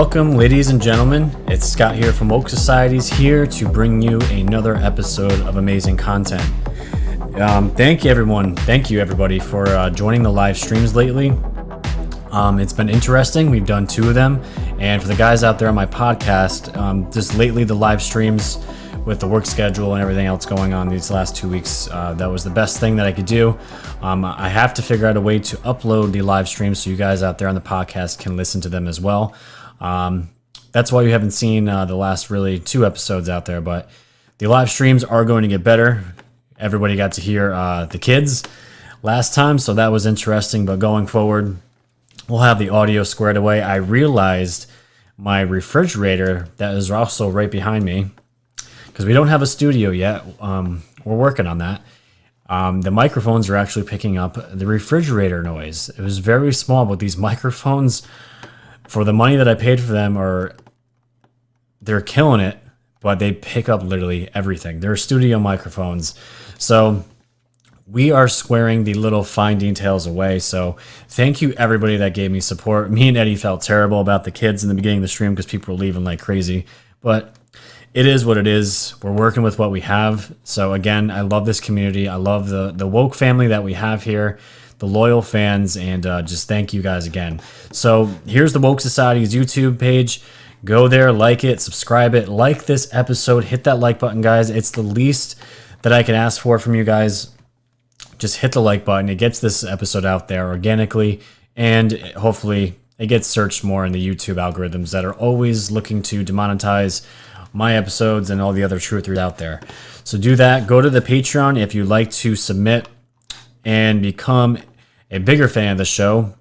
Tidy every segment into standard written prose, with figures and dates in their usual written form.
Welcome, ladies and gentlemen. It's Scott here from Woke Societies, here to bring you another episode of amazing content. Thank you, everyone. Thank you, everybody, for joining the live streams lately. It's been interesting. We've done 2 of them. And for the guys out there on my podcast, just lately the live streams with the work schedule and everything else going on these last 2 weeks, that was the best thing that I could do. I have to figure out a way to upload the live streams so you guys out there on the podcast can listen to them as well. That's why you haven't seen the last really 2 episodes out there, but the live streams are going to get better. Everybody got to hear the kids last time, so that was interesting, but going forward, we'll have the audio squared away. I realized my refrigerator that is also right behind me, because we don't have a studio yet. We're working on that. The microphones are actually picking up the refrigerator noise. It was very small, but these microphones, for the money that I paid for them, they're killing it, but they pick up literally everything. They're studio microphones. So we are squaring the little fine details away. So thank you, everybody that gave me support. Me and Eddie felt terrible about the kids in the beginning of the stream because people were leaving like crazy, but it is what it is. We're working with what we have. So again, I love this community. I love the woke family that we have here, the loyal fans, and just thank you guys again. So here's the Woke Society's YouTube page. Go there, like it, subscribe it, like this episode, hit that like button, guys. It's the least that I can ask for from you guys. Just hit the like button. It gets this episode out there organically, and hopefully it gets searched more in the YouTube algorithms that are always looking to demonetize my episodes and all the other truthers out there. So do that. Go to the Patreon if you'd like to submit and become a bigger fan of the show.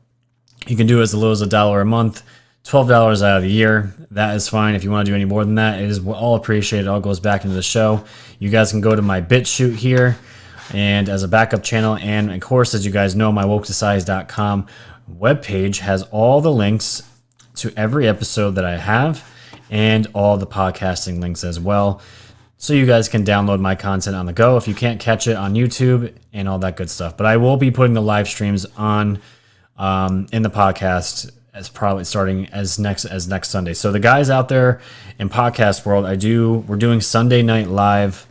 You can do as low as $1 a month, $12 out of the year. That is fine. If you want to do any more than that, it is all appreciated. It all goes back into the show. You guys can go to my BitChute here and as a backup channel. And of course, as you guys know, my wokesocieties.com webpage has all the links to every episode that I have, and all the podcasting links as well. So you guys can download my content on the go if you can't catch it on YouTube and all that good stuff. But I will be putting the live streams on in the podcast as probably starting as next Sunday. So the guys out there in podcast world, we're doing Sunday night live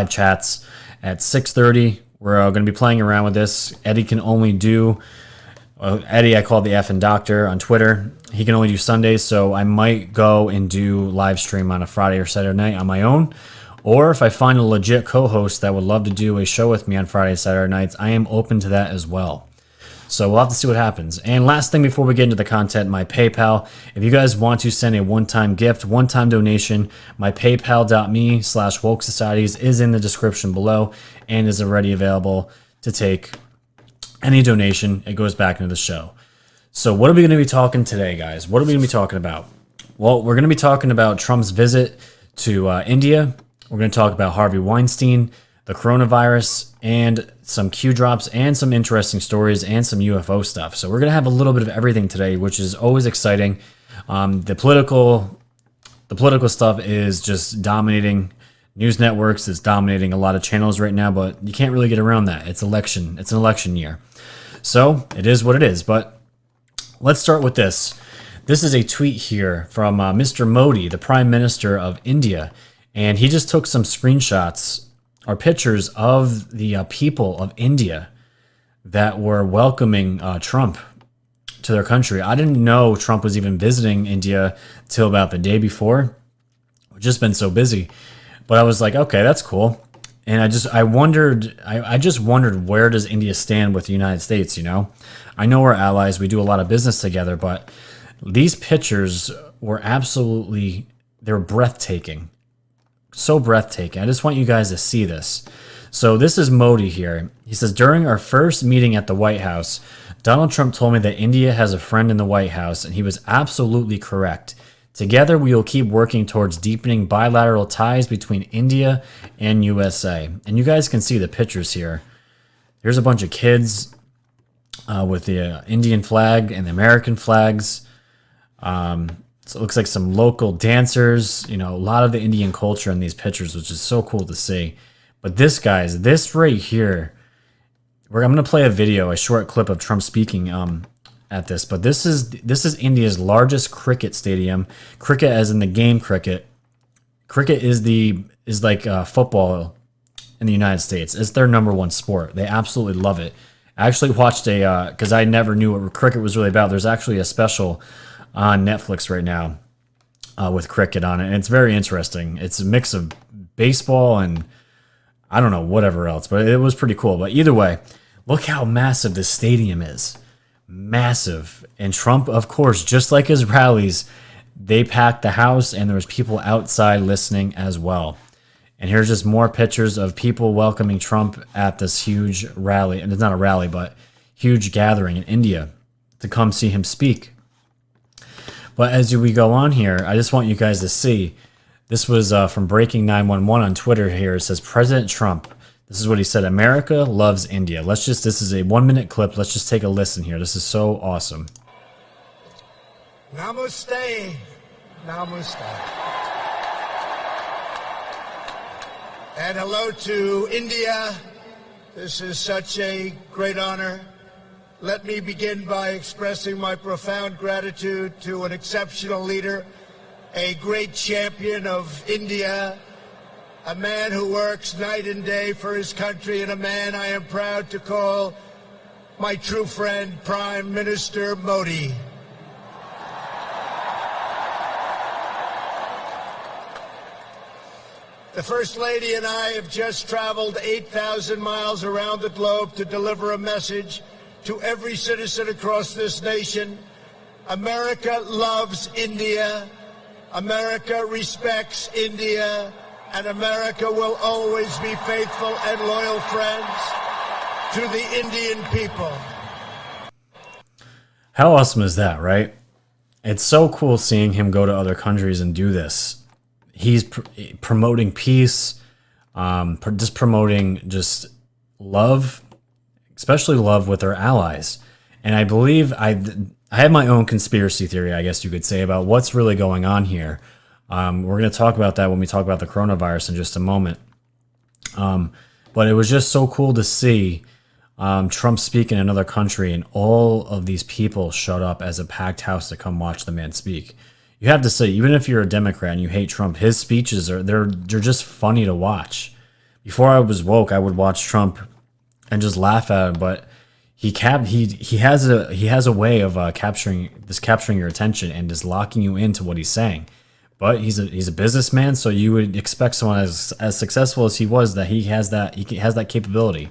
chats at 6:30. We're going to be playing around with this. Eddie can only do Eddie, I call the effing doctor on Twitter. He can only do Sundays, so I might go and do live stream on a Friday or Saturday night on my own. Or if I find a legit co-host that would love to do a show with me on Friday and Saturday nights, I am open to that as well. So we'll have to see what happens. And last thing before we get into the content, my PayPal. If you guys want to send a one-time gift, one-time donation, my paypal.me/woke societies is in the description below and is already available to take any donation. It goes back into the show. So what are we going to be talking today, guys? What are we going to be talking about? Well, we're going to be talking about Trump's visit to India. We're going to talk about Harvey Weinstein, the coronavirus, and some Q drops, and some interesting stories, and some UFO stuff. So we're going to have a little bit of everything today, which is always exciting. The political stuff is just dominating news networks. It's dominating a lot of channels right now, but you can't really get around that. It's an election year. So it is what it is. But let's start with this. This is a tweet here from Mr. Modi, the Prime Minister of India. And he just took some screenshots or pictures of the people of India that were welcoming Trump to their country. I didn't know Trump was even visiting India till about the day before. I've just been so busy. But I was like, okay, that's cool. And I just wondered where does India stand with the United States, you know? I know we're allies, we do a lot of business together, but these pictures were they were breathtaking. So breathtaking. I just want you guys to see this. So this is Modi here. He says, during our first meeting at the White House, Donald Trump told me that India has a friend in the White House, and he was absolutely correct. Together, we will keep working towards deepening bilateral ties between India and USA. And you guys can see the pictures here. There's a bunch of kids with the Indian flag and the American flags. So it looks like some local dancers, you know, a lot of the Indian culture in these pictures, which is so cool to see. But this right here, I'm going to play a short clip of Trump speaking at this, but this is India's largest cricket stadium. Cricket, as in the game cricket. Cricket is like football in the United States. It's their number one sport. They absolutely love it. I actually watched because I never knew what cricket was really about. There's actually a special on Netflix right now with cricket on it, and it's very interesting. It's a mix of baseball and I don't know, whatever else, but it was pretty cool. But either way, look how massive this stadium is. Massive. And Trump, of course, just like his rallies, they packed the house and there was people outside listening as well. And here's just more pictures of people welcoming Trump at this huge rally. And it's not a rally, but huge gathering in India to come see him speak. But as we go on here, I just want you guys to see. This was from Breaking 911 on Twitter here. It says, President Trump, this is what he said, America loves India. This is a 1-minute clip. Let's just take a listen here. This is so awesome. Namaste. Namaste. And hello to India. This is such a great honor. Let me begin by expressing my profound gratitude to an exceptional leader, a great champion of India, a man who works night and day for his country, and a man I am proud to call my true friend, Prime Minister Modi. The First Lady and I have just traveled 8,000 miles around the globe to deliver a message to every citizen across this nation. America loves India. America respects India. And America will always be faithful and loyal friends to the Indian people. How awesome is that, right? It's so cool seeing him go to other countries and do this. He's promoting peace, just promoting just love, especially love with our allies. And I believe I have my own conspiracy theory, I guess you could say, about what's really going on here. We're going to talk about that when we talk about the coronavirus in just a moment. But it was just so cool to see Trump speak in another country, and all of these people showed up as a packed house to come watch the man speak. You have to say, even if you're a Democrat and you hate Trump, his speeches they're just funny to watch. Before I was woke, I would watch Trump and just laugh at him, but he has a way of capturing your attention and just locking you into what he's saying. But he's a businessman, so you would expect someone as successful as he was that he has that capability.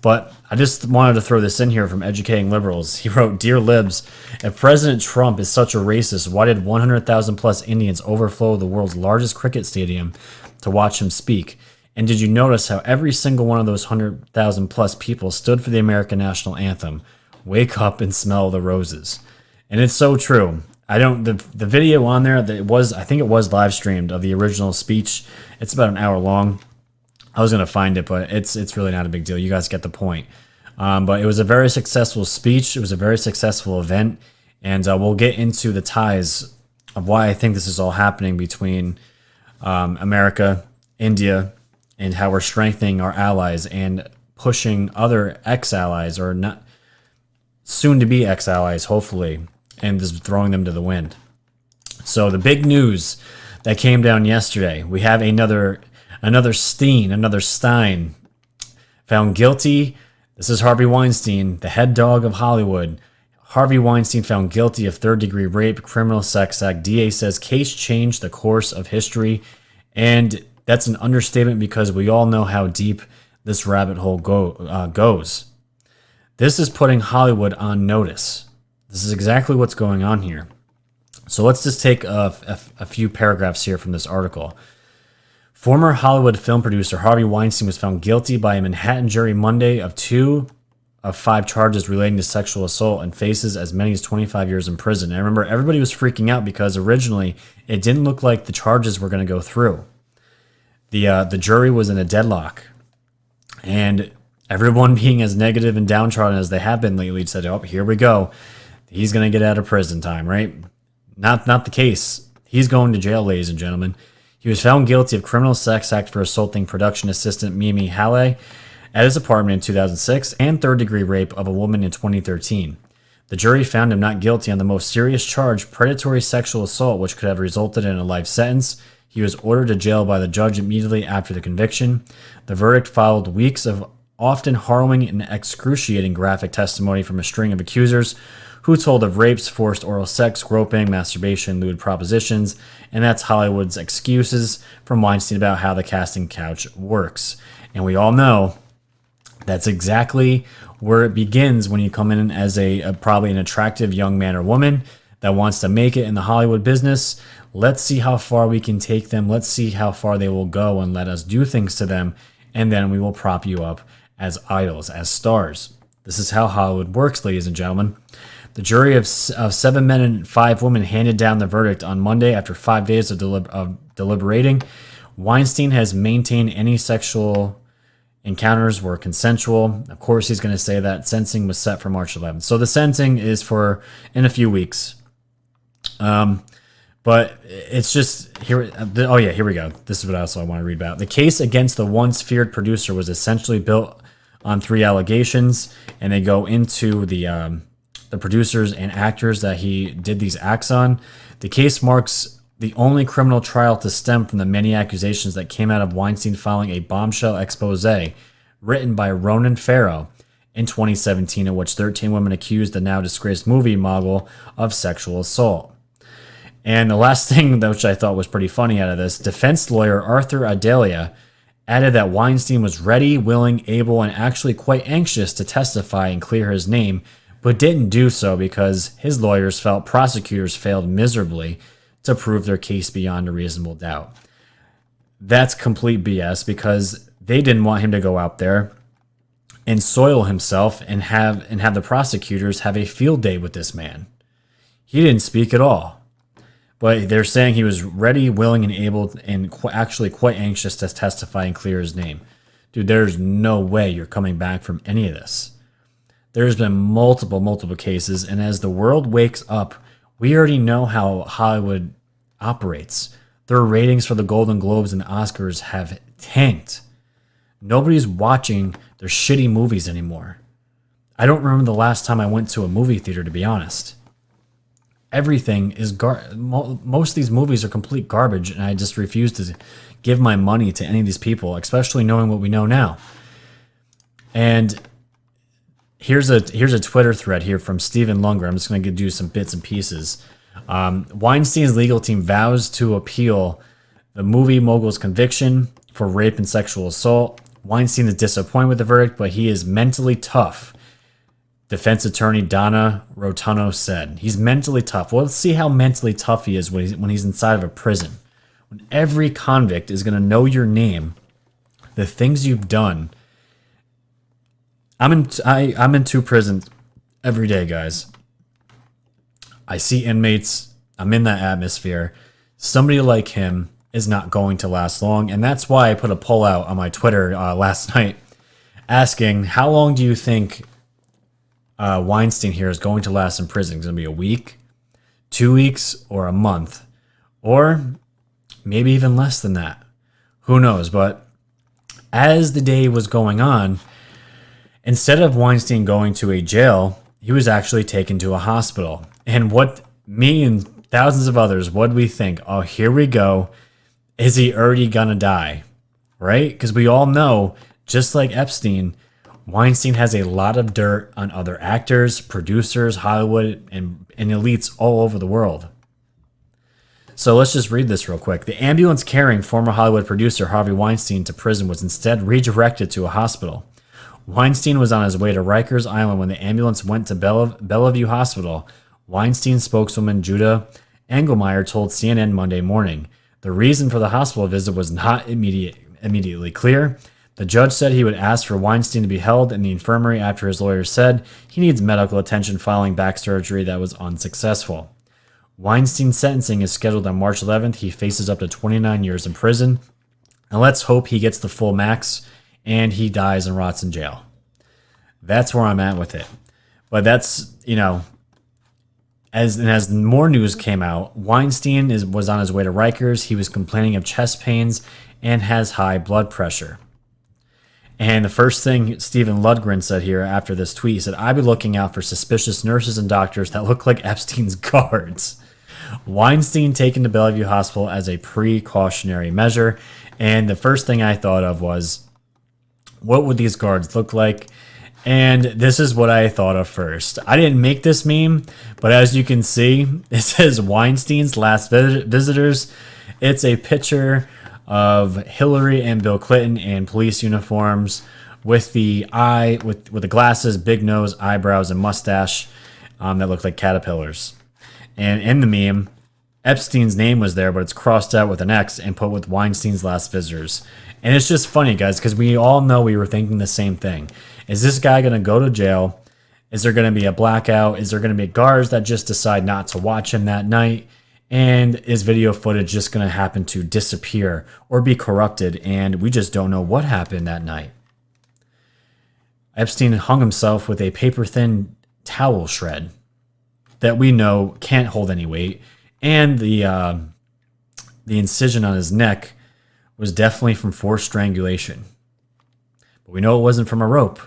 But I just wanted to throw this in here from Educating Liberals. He wrote, Dear Libs, if President Trump is such a racist, why did 100,000 plus Indians overflow the world's largest cricket stadium to watch him speak? And did you notice how every single one of those 100,000 plus people stood for the American national anthem? Wake up and smell the roses. And it's so true. The video on there I think it was live streamed of the original speech. It's about an hour long. I was going to find it, but it's really not a big deal. You guys get the point. But it was a very successful speech. It was a very successful event. And we'll get into the ties of why I think this is all happening between America, India, and how we're strengthening our allies and pushing other ex-allies, or not soon-to-be ex-allies, hopefully, and just throwing them to the wind. So the big news that came down yesterday, we have another Stein found guilty. This is Harvey Weinstein, the head dog of Hollywood. Harvey Weinstein found guilty of third-degree rape, criminal sex act. DA says case changed the course of history. And that's an understatement because we all know how deep this rabbit hole goes. This is putting Hollywood on notice. This is exactly what's going on here. So let's just take a few paragraphs here from this article. Former Hollywood film producer Harvey Weinstein was found guilty by a Manhattan jury Monday of 2 of 5 charges relating to sexual assault and faces as many as 25 years in prison. And I remember everybody was freaking out because originally it didn't look like the charges were going to go through. The jury was in a deadlock, and everyone being as negative and downtrodden as they have been lately said, "Oh, here we go. He's going to get out of prison time," right? Not the case. He's going to jail, ladies and gentlemen. He was found guilty of criminal sex act for assaulting production assistant Mimi Halle at his apartment in 2006 and third-degree rape of a woman in 2013. The jury found him not guilty on the most serious charge, predatory sexual assault, which could have resulted in a life sentence. He was ordered to jail by the judge immediately after the conviction. The verdict followed weeks of often harrowing and excruciating graphic testimony from a string of accusers who told of rapes, forced oral sex, groping, masturbation, lewd propositions, and that's Hollywood's excuses from Weinstein about how the casting couch works. And we all know that's exactly where it begins when you come in as a probably an attractive young man or woman that wants to make it in the Hollywood business. Let's see how far we can take them. Let's see how far they will go and let us do things to them. And then we will prop you up as idols, as stars. This is how Hollywood works, ladies and gentlemen. The jury of 7 men and 5 women handed down the verdict on Monday after 5 days of deliberating. Weinstein has maintained any sexual encounters were consensual. Of course, he's going to say that sentencing was set for March 11th. So the sentencing is for in a few weeks. But it's just here. Oh yeah, here we go. This is what else I want to read about. The case against the once feared producer was essentially built on 3 allegations, and they go into the producers and actors that he did these acts on. The case marks the only criminal trial to stem from the many accusations that came out of Weinstein filing a bombshell expose written by Ronan Farrow in 2017, in which 13 women accused the now disgraced movie mogul of sexual assault. And the last thing, which I thought was pretty funny out of this, defense lawyer Arthur Adelia added that Weinstein was ready, willing, able, and actually quite anxious to testify and clear his name, but didn't do so because his lawyers felt prosecutors failed miserably to prove their case beyond a reasonable doubt. That's complete BS because they didn't want him to go out there and soil himself and have the prosecutors have a field day with this man. He didn't speak at all. But they're saying he was ready, willing, and able, and actually quite anxious to testify and clear his name. Dude, there's no way you're coming back from any of this. There's been multiple cases, and as the world wakes up, we already know how Hollywood operates. Their ratings for the Golden Globes and Oscars have tanked. Nobody's watching their shitty movies anymore. I don't remember the last time I went to a movie theater, to be honest. Everything is most of these movies are complete garbage, and I just refuse to give my money to any of these people, especially knowing what we know now. And here's a Twitter thread here from Stephen Lunger. I'm just going to do some bits and pieces. Weinstein's legal team vows to appeal the movie mogul's conviction for rape and sexual assault. Weinstein is disappointed with the verdict, but he is mentally tough. Defense attorney Donna Rotuno said. He's mentally tough. Well, let's see how mentally tough he is when he's inside of a prison. When every convict is going to know your name, the things you've done. I'm in 2 prisons every day, guys. I see inmates. I'm in that atmosphere. Somebody like him is not going to last long, and that's why I put a poll out on my Twitter last night asking, how long do you think Weinstein here is going to last in prison? It's going to be a week, 2 weeks, or a month, or maybe even less than that. Who knows? But as the day was going on, instead of Weinstein going to a jail, he was actually taken to a hospital. And what me and thousands of others, what did we think? Oh, here we go. Is he already gonna die? Right? Because we all know, just like Epstein, Weinstein has a lot of dirt on other actors, producers, Hollywood, and elites all over the world. So let's just read this real quick. The ambulance carrying former Hollywood producer Harvey Weinstein to prison was instead redirected to a hospital. Weinstein was on his way to Rikers Island when the ambulance went to Bellevue Hospital. Weinstein spokeswoman Judah Engelmeyer told CNN Monday morning. The reason for the hospital visit was not immediately clear. The judge said he would ask for Weinstein to be held in the infirmary after his lawyer said he needs medical attention following back surgery that was unsuccessful. Weinstein's sentencing is scheduled on March 11th. He faces up to 29 years in prison. And let's hope he gets the full max and he dies and rots in jail. That's where I'm at with it. But that's, as more news came out, Weinstein was on his way to Rikers. He was complaining of chest pains and has high blood pressure. And the first thing Stephen Ludgren said here after this tweet, he said, "I'd be looking out for suspicious nurses and doctors that look like Epstein's guards." Weinstein taken to Bellevue Hospital as a precautionary measure. And the first thing I thought of was, what would these guards look like? And this is what I thought of first. I didn't make this meme, but as you can see, it says Weinstein's last visitors. It's a picture of Hillary and Bill Clinton in police uniforms with the with the glasses, big nose, eyebrows, and mustache that look like caterpillars. And in the meme, Epstein's name was there, but it's crossed out with an X and put with Weinstein's last visitors. And it's just funny, guys, because we all know we were thinking the same thing. Is this guy going to go to jail? Is there going to be a blackout? Is there going to be guards that just decide not to watch him that night? And is video footage just going to happen to disappear or be corrupted? And we just don't know what happened that night. Epstein hung himself with a paper-thin towel shred that we know can't hold any weight. And the incision on his neck was definitely from forced strangulation. But we know it wasn't from a rope.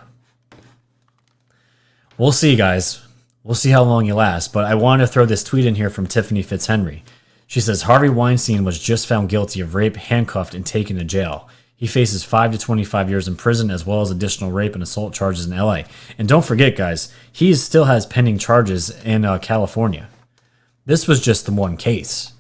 We'll see, guys. We'll see how long you last. But I wanted to throw this tweet in here from Tiffany Fitzhenry. She says, Harvey Weinstein was just found guilty of rape, handcuffed, and taken to jail. He faces 5 to 25 years in prison, as well as additional rape and assault charges in LA. And don't forget, guys, he still has pending charges in California. This was just the one case.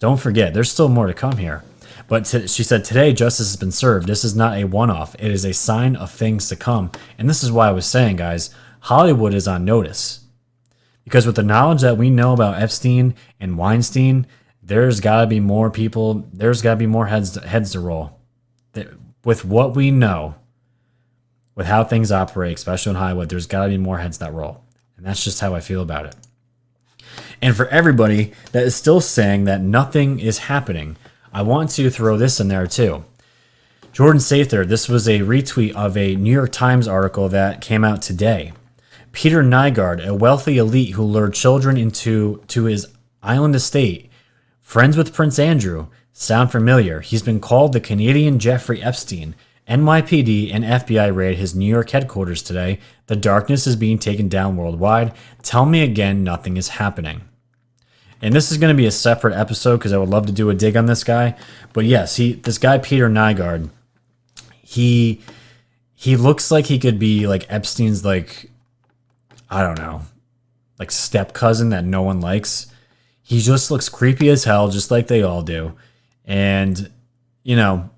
Don't forget, there's still more to come here. But she said, today justice has been served. This is not a one-off. It is a sign of things to come. And this is why I was saying, guys, Hollywood is on notice. Because with the knowledge that we know about Epstein and Weinstein, there's got to be more people, there's got to be more heads to roll. With what we know, with how things operate, especially in Hollywood, there's got to be more heads that roll. And that's just how I feel about it. And for everybody that is still saying that nothing is happening, I want to throw this in there too. Jordan Sather, this was a retweet of a New York Times article that came out today. Peter Nygaard, a wealthy elite who lured children into his island estate, friends with Prince Andrew. Sound familiar? He's been called the Canadian Jeffrey Epstein. NYPD and FBI raid his New York headquarters today. The darkness is being taken down worldwide. Tell me again, nothing is happening. And this is going to be a separate episode because I would love to do a dig on this guy. But yes, this guy Peter Nygaard, he looks like he could be like Epstein's, like, I don't know, like step cousin that no one likes. He just looks creepy as hell, just like they all do. And, you know,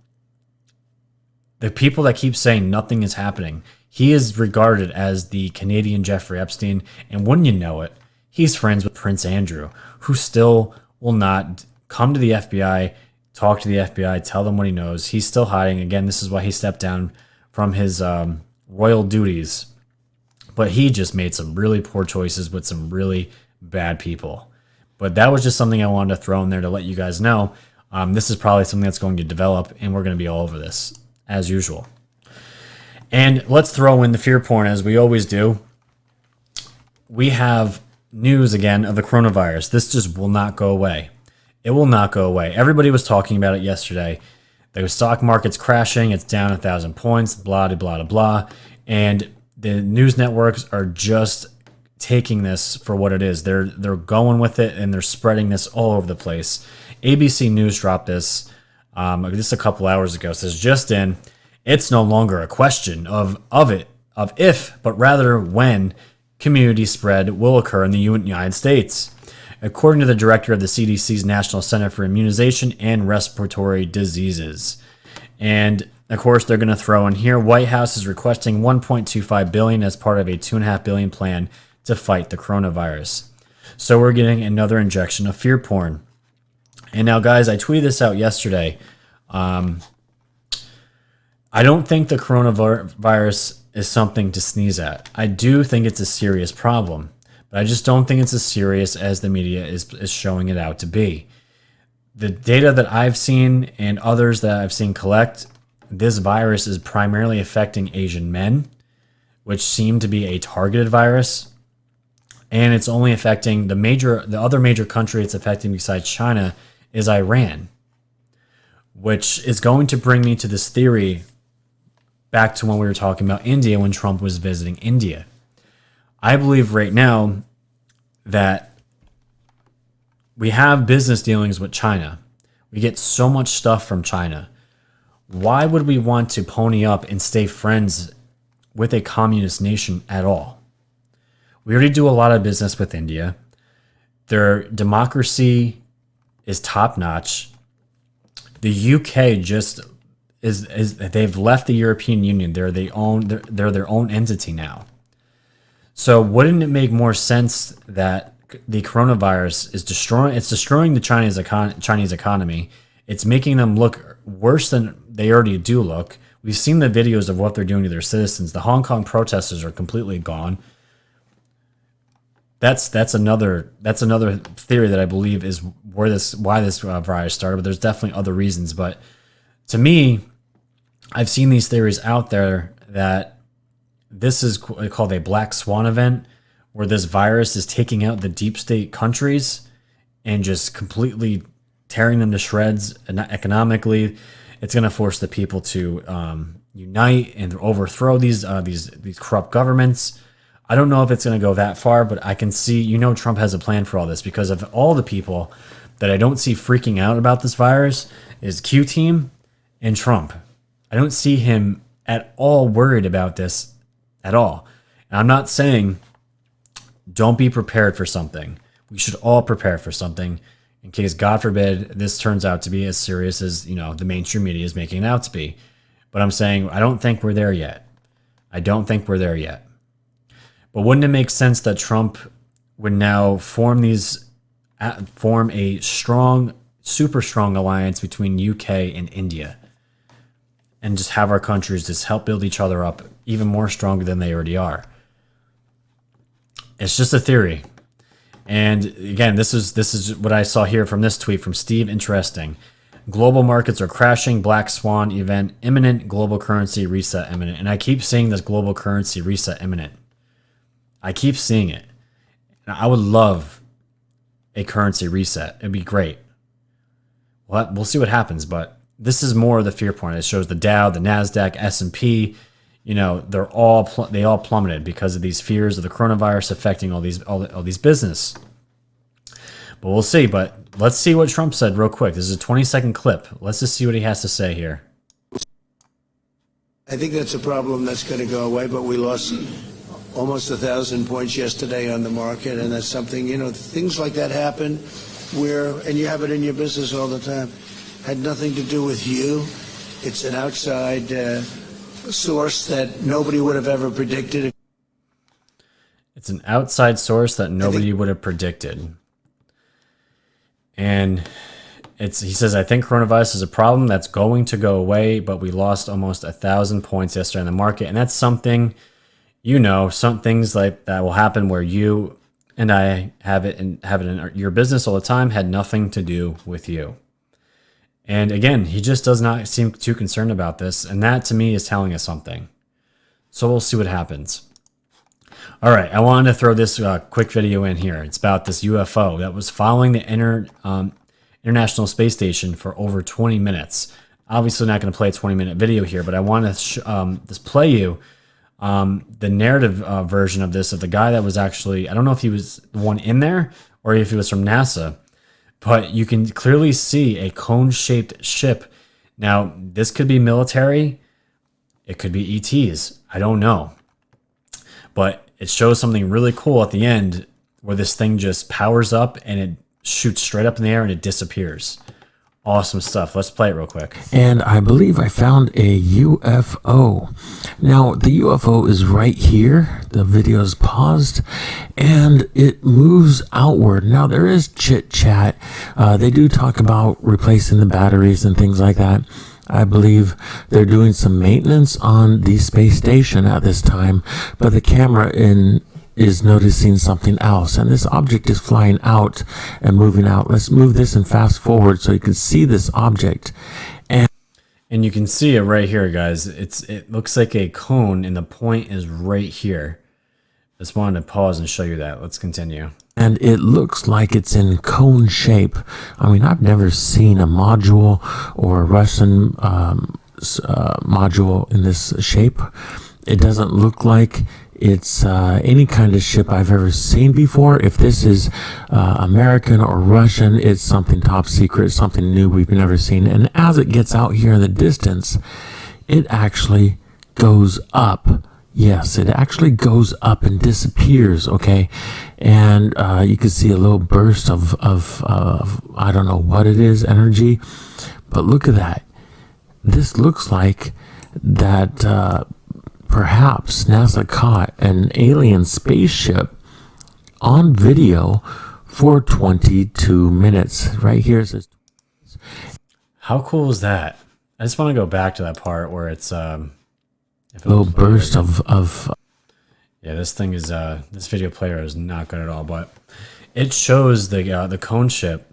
the people that keep saying nothing is happening, he is regarded as the Canadian Jeffrey Epstein. And wouldn't you know it, he's friends with Prince Andrew, who still will not come to the FBI, talk to the FBI, tell them what he knows. He's still hiding. Again, this is why he stepped down from his royal duties. But he just made some really poor choices with some really bad people. But that was just something I wanted to throw in there to let you guys know. This is probably something that's going to develop, and we're going to be all over this, as usual. And let's throw in the fear porn, as we always do. We have news again of the coronavirus. This just will not go away. It will not go away. Everybody was talking about it yesterday. The stock market's crashing. It's down 1,000 points, blah, blah, blah, blah. And the news networks are just taking this for what it is. They're going with it, and they're spreading this all over the place. ABC News dropped this just a couple hours ago. It says, just in, it's no longer a question of if, but rather when community spread will occur in the United States, according to the director of the CDC's National Center for Immunization and Respiratory Diseases. And of course, they're going to throw in here, White House is requesting $1.25 billion as part of a $2.5 billion plan to fight the coronavirus. So we're getting another injection of fear porn. And now, guys, I tweeted this out yesterday. I don't think the coronavirus is something to sneeze at. I do think it's a serious problem, but I just don't think it's as serious as the media is showing it out to be. The data that I've seen and others that I've seen collect, this virus is primarily affecting Asian men, which seem to be a targeted virus. And it's only affecting the other major country it's affecting besides China is Iran, which is going to bring me to this theory back to when we were talking about India when Trump was visiting India. I believe right now that we have business dealings with China. We get so much stuff from China. Why would we want to pony up and stay friends with a communist nation at all? We already do a lot of business with India. Their democracy is top notch. The UK just is they've left the European Union. They're their own entity now. So wouldn't it make more sense that the coronavirus is destroying the Chinese economy? It's making them look worse than they already do look. We've seen the videos of what they're doing to their citizens. The Hong Kong protesters are completely gone. That's another theory that I believe is why this virus started. But there's definitely other reasons. But to me, I've seen these theories out there that this is called a black swan event, where this virus is taking out the deep state countries and just completely tearing them to shreds. And economically, it's going to force the people to unite and overthrow these corrupt governments. I don't know if it's going to go that far, but I can see, Trump has a plan for all this, because of all the people that I don't see freaking out about this virus is Q-Team and Trump. I don't see him at all worried about this at all. And I'm not saying don't be prepared for something. We should all prepare for something in case, God forbid, this turns out to be as serious as, the mainstream media is making it out to be. But I'm saying I don't think we're there yet. But wouldn't it make sense that Trump would now form a strong, super strong alliance between UK and India, and just have our countries just help build each other up even more stronger than they already are? It's just a theory. And again, this is what I saw here from this tweet from Steve. Interesting. Global markets are crashing. Black swan event imminent. Global currency reset imminent. And I keep seeing this global currency reset imminent. I keep seeing it. And I would love a currency reset. It'd be great. We'll see what happens, but this is more of the fear point. It shows the Dow, the NASDAQ, S&P, they all plummeted because of these fears of the coronavirus affecting all these business. But we'll see. But let's see what Trump said real quick. This is a 20-second clip. Let's just see what he has to say here. I think that's a problem that's going to go away, but we lost almost 1,000 points yesterday on the market, and that's something, things like that happen and you have it in your business all the time. Had nothing to do with you. It's an outside source that nobody would have ever predicted. It's an outside source that nobody would have predicted. And he says, I think coronavirus is a problem that's going to go away, but we lost almost 1,000 points yesterday in the market. And that's something, some things like that will happen where you and I have it in your business all the time, had nothing to do with you. And again, he just does not seem too concerned about this. And that to me is telling us something. So we'll see what happens. All right, I wanted to throw this quick video in here. It's about this UFO that was following the International Space Station for over 20 minutes. Obviously not going to play a 20-minute video here, but I want to just play you the narrative version of this, of the guy that was actually, I don't know if he was the one in there or if he was from NASA, but you can clearly see a cone-shaped ship. Now, this could be military. It could be ETs. I don't know. But it shows something really cool at the end where this thing just powers up and it shoots straight up in the air and it disappears. Awesome stuff. Let's play it real quick. And I believe I found a UFO. Now, the UFO is right here. The video is paused and it moves outward. Now, there is chit chat. They do talk about replacing the batteries and things like that. I believe they're doing some maintenance on the space station at this time, but the camera is noticing something else, and this object is flying out and moving out. Let's move this and fast forward so you can see this object. And you can see it right here, guys. It looks like a cone, and the point is right here. Just wanted to pause and show you that. Let's continue. And it looks like it's in cone shape. I mean, I've never seen a module or a Russian module in this shape. It doesn't look like it's any kind of ship I've ever seen before. If this is American or Russian, it's something top secret, something new we've never seen. And as it gets out here in the distance, it actually goes up. Yes, it actually goes up and disappears, okay? And you can see a little burst of I don't know what it is, energy. But look at that. This looks like that perhaps NASA caught an alien spaceship on video for 22 minutes. Right here it says. How cool is that? I just want to go back to that part where it's a little burst of yeah, this thing is this video player is not good at all, but it shows the cone ship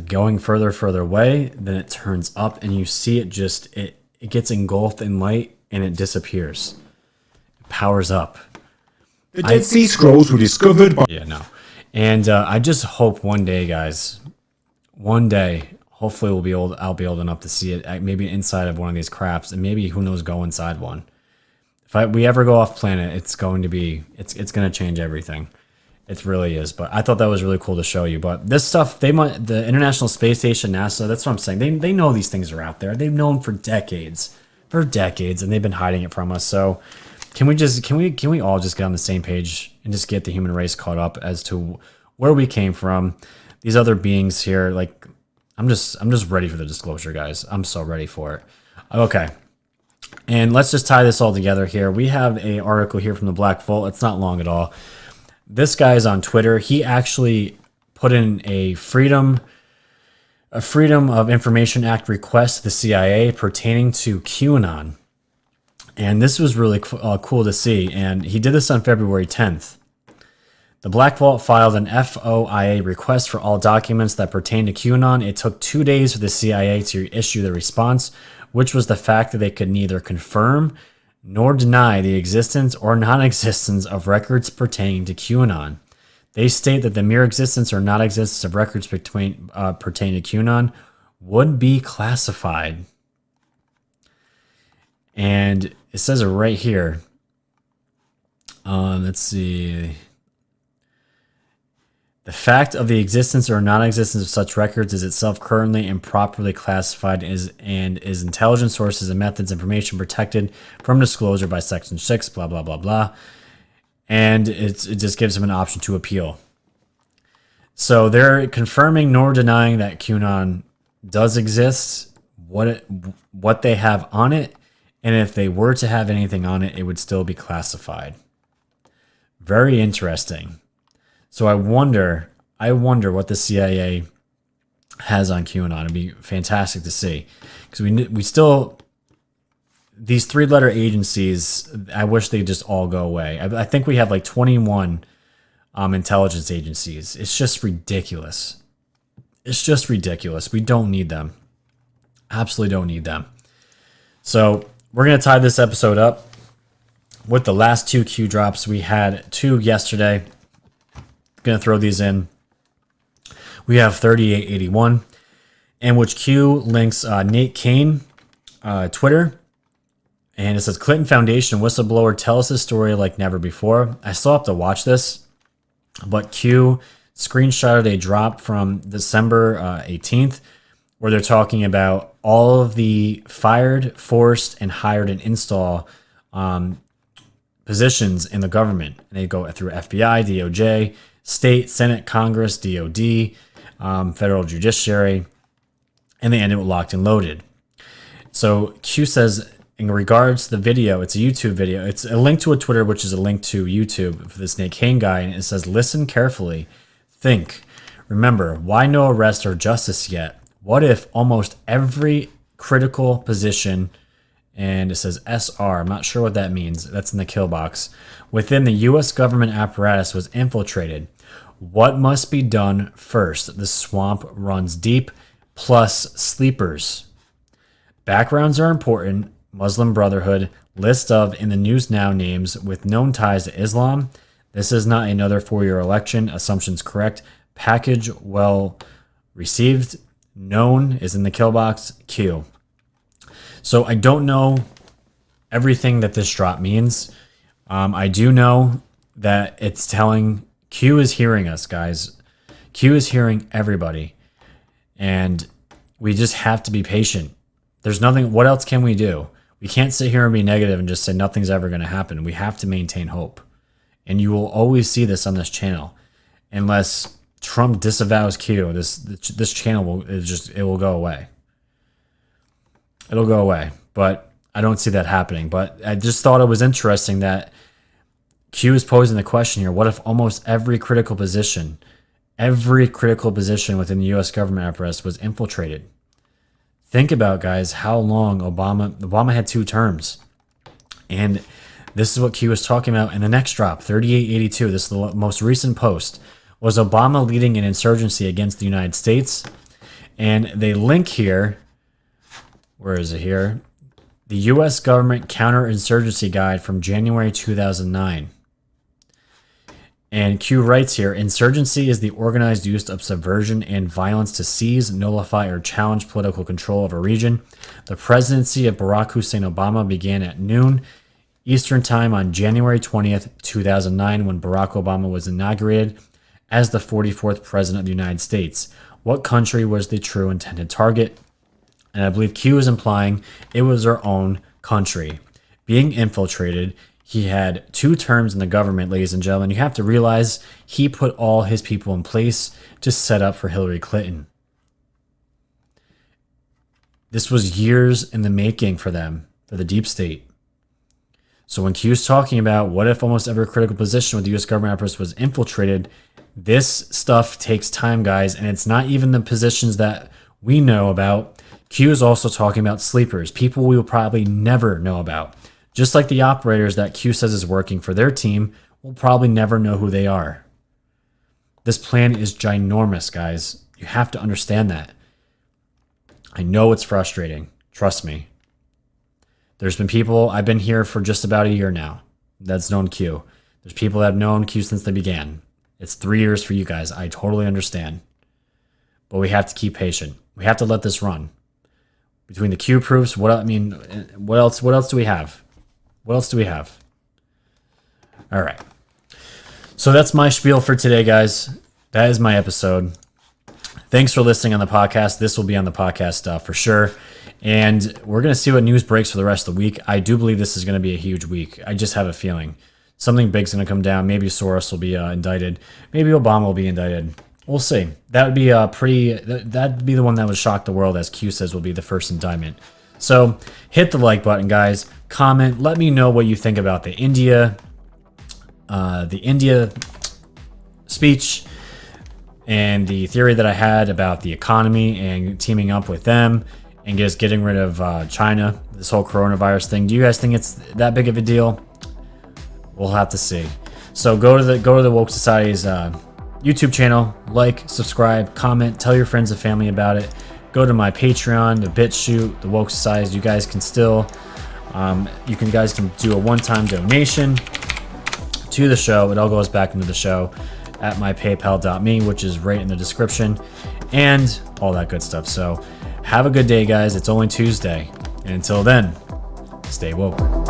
going further away, then it turns up and you see it just it gets engulfed in light and it disappears. It powers up. The Dead Sea Scrolls were discovered by... Yeah, no. And I just hope one day, guys, one day, hopefully I'll be old enough to see it, maybe inside of one of these crafts, and maybe, who knows, go inside one. If we ever go off planet, it's going to change everything. It really is. But I thought that was really cool to show you. But this stuff, the International Space Station, NASA, that's what I'm saying. They know these things are out there. They've known for decades, and they've been hiding it from us. So can we all just get on the same page and just get the human race caught up as to where we came from? These other beings here, like, I'm just ready for the disclosure, guys. I'm so ready for it. Okay. And let's just tie this all together here. We have an article here from the Black Vault. It's not long at all. This guy's on Twitter. He actually put in a Freedom of Information Act request to the CIA pertaining to QAnon. And this was really cool to see. And he did this on February 10th. The Black Vault filed an FOIA request for all documents that pertain to QAnon. It took 2 days for the CIA to issue the response, which was the fact that they could neither confirm nor deny the existence or non-existence of records pertaining to QAnon. They state that the mere existence or non-existence of records pertaining to QAnon would be classified. And it says it right here. Let's see. The fact of the existence or non-existence of such records is itself currently improperly classified and is intelligence sources and methods information protected from disclosure by Section 6, blah, blah, blah, blah. And it just gives them an option to appeal. So they're confirming nor denying that QAnon does exist, what they have on it, and if they were to have anything on it, it would still be classified. Very interesting. So I wonder what the CIA has on QAnon. It'd be fantastic to see, because we still, these 3-letter agencies, I wish they'd just all go away. I think we have like 21 intelligence agencies. It's just ridiculous. It's just ridiculous. We don't need them. Absolutely don't need them. So we're going to tie this episode up with the last 2 Q drops. We had 2 yesterday. Going to throw these in. We have 3881, and which Q links Nate Kane, Twitter, and it says Clinton Foundation whistleblower tells his story like never before. I still have to watch this, but Q screenshotted a drop from December 18th where they're talking about all of the fired, forced, and hired and install positions in the government, and they go through FBI, DOJ, State, Senate, Congress, DOD, Federal Judiciary, and they end it with locked and loaded. So Q says, in regards to the video, it's a YouTube video. It's a link to a Twitter, which is a link to YouTube for this Nate Kane guy, and it says, listen carefully, think, remember, why no arrest or justice yet? What if almost every critical position, and it says SR, I'm not sure what that means, that's in the kill box, within the U.S. government apparatus was infiltrated? What must be done first? The swamp runs deep, plus sleepers. Backgrounds are important. Muslim Brotherhood, list of in the news now names with known ties to Islam. This is not another 4-year election. Assumptions correct. Package well received. Known is in the kill box. Q. So I don't know everything that this drop means. I do know that it's telling Q is hearing us, guys. Q is hearing everybody. And we just have to be patient. There's nothing. What else can we do? We can't sit here and be negative and just say nothing's ever going to happen. We have to maintain hope. And you will always see this on this channel. Unless Trump disavows Q, this channel will go away. It'll go away. But I don't see that happening. But I just thought it was interesting that Q is posing the question here. What if almost every critical position within the U.S. government apparatus was infiltrated? Think about, guys, how long Obama had 2 terms. And this is what Q was talking about in the next drop, 3882. This is the most recent post. Was Obama leading an insurgency against the United States? And they link here, where is it here? The U.S. Government Counterinsurgency Guide from January 2009. And Q writes here, insurgency is the organized use of subversion and violence to seize, nullify, or challenge political control of a region. The presidency of Barack Hussein Obama began at noon Eastern Time on January 20th, 2009, when Barack Obama was inaugurated as the 44th President of the United States. What country was the true intended target? And I believe Q is implying it was our own country being infiltrated. He had 2 terms in the government, ladies and gentlemen. You have to realize he put all his people in place to set up for Hillary Clinton. This was years in the making for them, for the deep state. So when Q's talking about what if almost every critical position with the U.S. government apparatus was infiltrated, this stuff takes time, guys, and it's not even the positions that we know about. Q is also talking about sleepers, people we will probably never know about. Just like the operators that Q says is working for their team, we'll probably never know who they are. This plan is ginormous, guys. You have to understand that. I know it's frustrating. Trust me. There's been people, I've been here for just about a year now, that's known Q. There's people that have known Q since they began. It's 3 years for you guys. I totally understand. But we have to keep patient. We have to let this run. Between the Q proofs, what else do we have? What else do we have? All right. So that's my spiel for today, guys. That is my episode. Thanks for listening on the podcast. This will be on the podcast for sure. And we're going to see what news breaks for the rest of the week. I do believe this is going to be a huge week. I just have a feeling. Something big's going to come down. Maybe Soros will be indicted. Maybe Obama will be indicted. We'll see. That would be that'd be the one that would shock the world, as Q says will be the first indictment. So hit the like button, guys. Comment. Let me know what you think about the India speech and the theory that I had about the economy and teaming up with them and just getting rid of China. This whole coronavirus thing. Do you guys think it's that big of a deal? We'll have to see. So go to the Woke Society's YouTube channel, like, subscribe, comment, tell your friends and family about it. Go to my Patreon, the BitChute, the Woke Society. You guys can still, guys can do a one-time donation to the show. It all goes back into the show at my paypal.me, which is right in the description, and all that good stuff. So have a good day, guys. It's only Tuesday. And until then, stay woke.